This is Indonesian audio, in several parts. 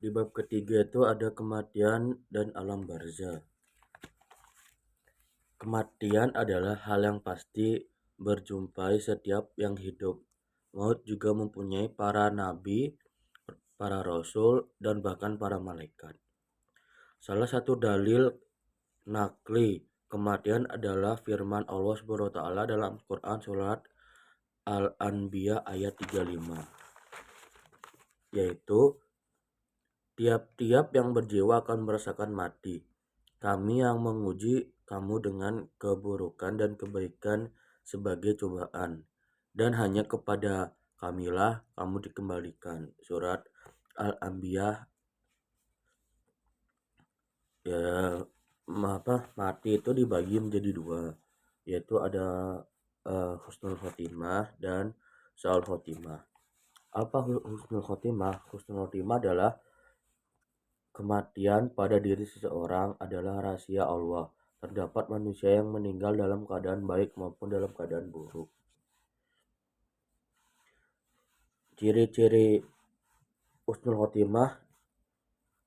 Di bab ketiga itu ada kematian dan alam barzah. Kematian adalah hal yang pasti berjumpai setiap yang hidup. Maut juga mempunyai para nabi, para rasul, dan bahkan para malaikat. Salah satu dalil nakli kematian adalah firman Allah SWT dalam Quran surat Al-Anbiya ayat 35, yaitu tiap-tiap yang berjiwa akan merasakan mati. Kami yang menguji kamu dengan keburukan dan kebaikan sebagai cobaan, dan hanya kepada kamilah kamu dikembalikan. Surat Al-Anbiya. Ya, mati itu dibagi menjadi dua, yaitu ada husnul khotimah dan saul khotimah. Apa husnul khotimah? Husnul khotimah adalah kematian pada diri seseorang adalah rahasia Allah. Terdapat manusia yang meninggal dalam keadaan baik maupun dalam keadaan buruk. Ciri-ciri husnul khotimah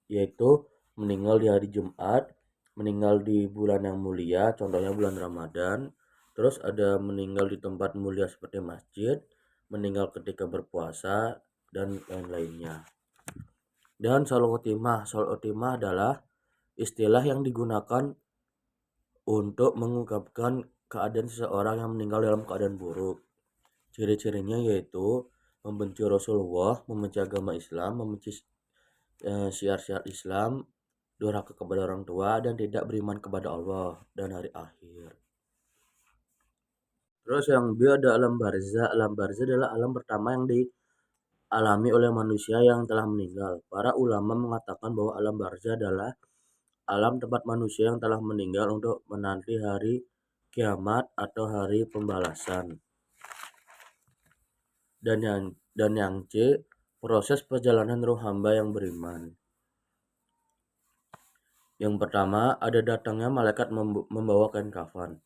yaitu meninggal di hari Jumat, meninggal di bulan yang mulia, contohnya bulan Ramadan. Terus ada meninggal di tempat mulia seperti masjid, meninggal ketika berpuasa, dan lain-lainnya. Dan saul khotimah adalah istilah yang digunakan untuk mengungkapkan keadaan seseorang yang meninggal dalam keadaan buruk. Ciri-cirinya yaitu membenci Rasulullah, membenci agama Islam, membenci syiar-syiar Islam, durhaka kepada orang tua, dan tidak beriman kepada Allah dan hari akhir. Terus yang kedua ada alam barzah. Alam barzah adalah alam pertama yang dialami oleh manusia yang telah meninggal. Para ulama mengatakan bahwa alam barzah adalah alam tempat manusia yang telah meninggal untuk menanti hari kiamat atau hari pembalasan. Dan yang C, proses perjalanan ruh hamba yang beriman. Yang pertama, ada datangnya malaikat membawa kain kafan.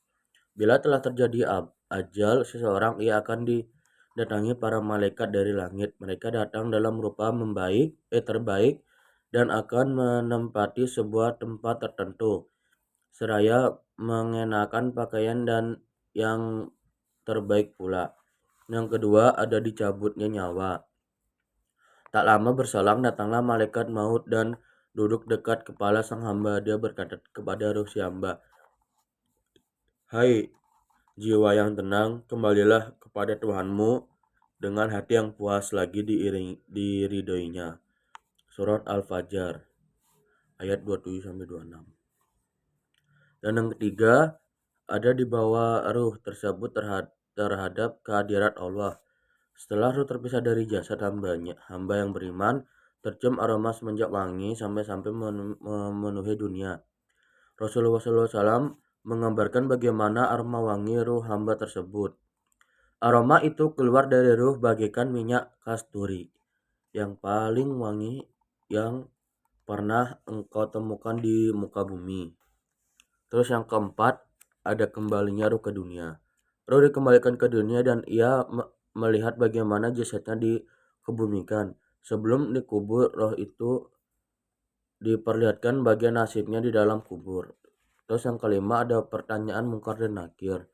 Bila telah terjadi ajal seseorang, ia akan didatangi para malaikat dari langit. Mereka datang dalam rupa terbaik dan akan menempati sebuah tempat tertentu, seraya mengenakan pakaian dan yang terbaik pula. Yang kedua, ada dicabutnya nyawa. Tak lama berselang datanglah malaikat maut dan duduk dekat kepala sang hamba. Dia berkata kepada ruh si hamba, "Hai jiwa yang tenang, kembalilah kepada Tuhanmu dengan hati yang puas lagi diridhoinya." Surat Al-Fajr ayat 27-26. Dan yang ketiga, ada di bawah ruh tersebut terhadap kehadirat Allah. Setelah ruh terpisah dari jasad hamba yang beriman, tercium aroma semenjak wangi sampai-sampai memenuhi dunia. Rasulullah SAW menggambarkan bagaimana aroma wangi ruh hamba tersebut. Aroma itu keluar dari ruh bagaikan minyak kasturi yang paling wangi yang pernah engkau temukan di muka bumi. Terus yang keempat, ada kembalinya ruh ke dunia. Ruh dikembalikan ke dunia dan ia melihat bagaimana jasadnya dikebumikan. Sebelum dikubur, roh itu diperlihatkan bagian nasibnya di dalam kubur. Terus yang kelima, ada pertanyaan Munkar dan Nakir.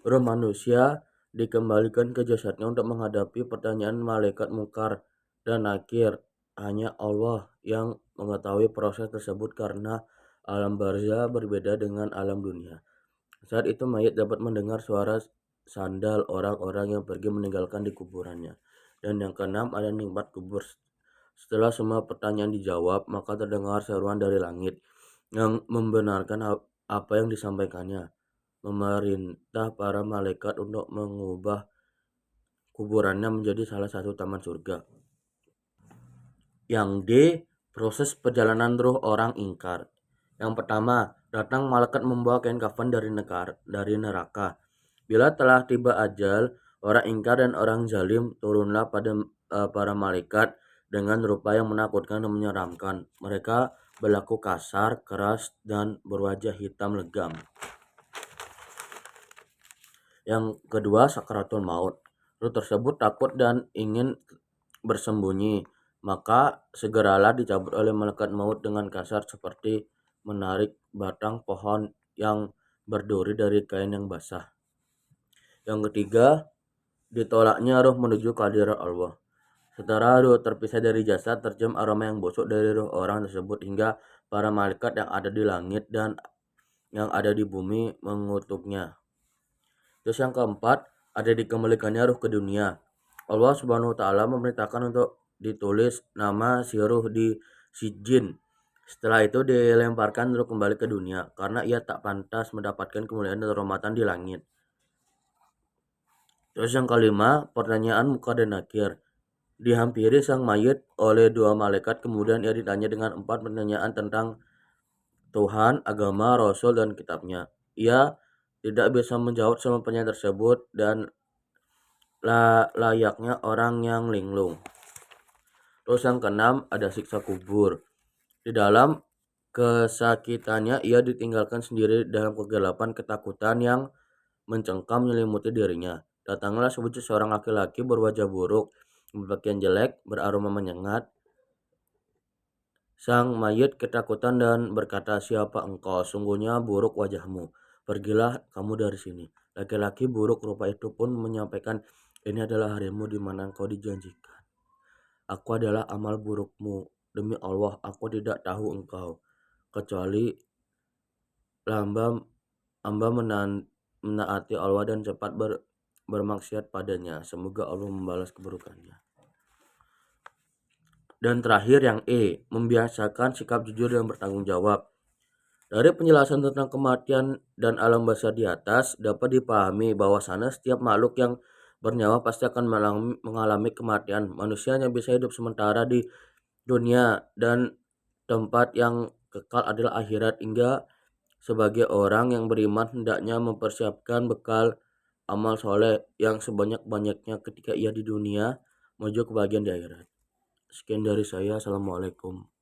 Ruh manusia dikembalikan ke jasadnya untuk menghadapi pertanyaan malaikat Munkar dan Nakir. Hanya Allah yang mengetahui proses tersebut karena alam barzah berbeda dengan alam dunia. Saat itu mayat dapat mendengar suara sandal orang-orang yang pergi meninggalkan di kuburannya. Dan yang keenam, ada nikmat kubur. Setelah semua pertanyaan dijawab, maka terdengar seruan dari langit yang membenarkan apa yang disampaikannya, memerintah para malaikat untuk mengubah kuburannya menjadi salah satu taman surga. Yang D, proses perjalanan ruh orang ingkar. Yang pertama, datang malaikat membawa kain kafan dari neraka. Bila telah tiba ajal, orang ingkar dan orang zalim turunlah pada para malaikat dengan rupa yang menakutkan dan menyeramkan. Mereka berlaku kasar, keras, dan berwajah hitam legam. Yang kedua, sakaratul maut. Ruh tersebut takut dan ingin bersembunyi. maka segeralah dicabut oleh malaikat maut dengan kasar seperti menarik batang pohon yang berduri dari kain yang basah. Yang ketiga, ditolaknya roh menuju kehadiran Allah. Setelah roh terpisah dari jasad, tercium aroma yang busuk dari roh orang tersebut hingga para malaikat yang ada di langit dan yang ada di bumi mengutuknya. Terus yang keempat, ada dikembalikannya ruh ke dunia. Allah Subhanahu wa taala memerintahkan untuk ditulis nama si ruh di sijin. Setelah itu dilemparkan ruh kembali ke dunia karena ia tak pantas mendapatkan kemuliaan dan kehormatan di langit. Terus yang kelima, pertanyaan muka dan nakir. Dihampiri sang mayit oleh dua malaikat, kemudian ia ditanya dengan 4 pertanyaan tentang Tuhan, agama, Rasul, dan kitabnya. Ia tidak bisa menjawab semua pertanyaan tersebut dan layaknya orang yang linglung. Terus yang keenam, ada siksa kubur. Di dalam kesakitannya ia ditinggalkan sendiri dalam kegelapan ketakutan yang mencengkam menyelimuti dirinya. Datanglah sebujur seorang laki-laki berwajah buruk, berpakaian jelek, beraroma menyengat. Sang mayit ketakutan dan berkata, "Siapa engkau? Sungguhnya buruk wajahmu. Pergilah kamu dari sini." Laki-laki buruk rupa itu pun menyampaikan, "Ini adalah harimu di mana engkau dijanjikan. Aku adalah amal burukmu. Demi Allah, aku tidak tahu engkau, kecuali hamba menaati Allah dan cepat bermaksiat padanya. Semoga Allah membalas keburukannya." Dan terakhir yang E, membiasakan sikap jujur dan bertanggung jawab. Dari penjelasan tentang kematian dan alam basa di atas, dapat dipahami bahwasanya setiap makhluk yang bernyawa pasti akan mengalami kematian. Manusia yang bisa hidup sementara di dunia dan tempat yang kekal adalah akhirat, hingga sebagai orang yang beriman hendaknya mempersiapkan bekal amal soleh yang sebanyak-banyaknya ketika ia di dunia menuju kebahagiaan di akhirat. Sekian dari saya. Assalamualaikum.